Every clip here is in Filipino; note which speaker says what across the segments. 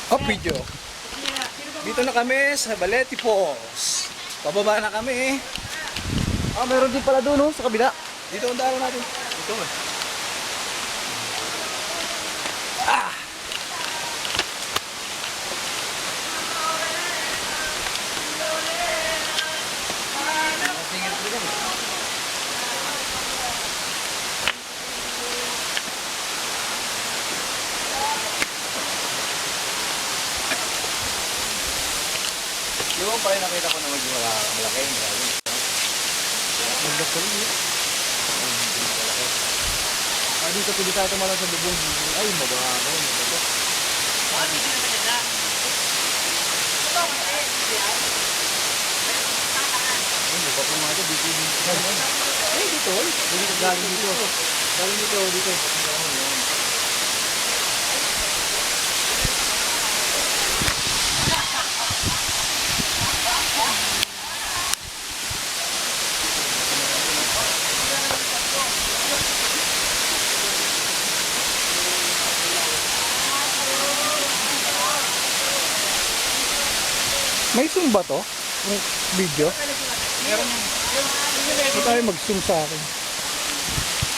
Speaker 1: Oh, video. Dito na kami sa Balete Falls. Pababa na kami. Ah, meron din pala doon, sa kabila. Dito ang daan natin. Dito. Ah! Yung pa rin nakita ko na medyo malaki. Malaki yun. Ah, dito pwede tayo tumalang sa bubong. Ay, mabaha ako.
Speaker 2: Bakit hindi naman nila?
Speaker 1: Ay, lupa po mga ito. Dito. Ay, dito. Dito. Galing dito. Galing dito. Dito. May zoom ba to? Yung video?
Speaker 2: Meron yung...
Speaker 1: Hindi tayo mag-zoom sa akin.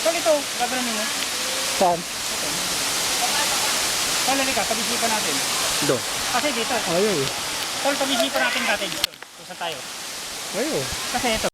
Speaker 2: Tol, ito. Gagawin mo.
Speaker 1: Saan?
Speaker 2: Tol, halika. Pag-isipan natin.
Speaker 1: Doon.
Speaker 2: Kasi dito.
Speaker 1: Ayaw eh.
Speaker 2: Tol, pag-isipan natin cottage. Kung saan tayo.
Speaker 1: Ayaw.
Speaker 2: Kasi ito.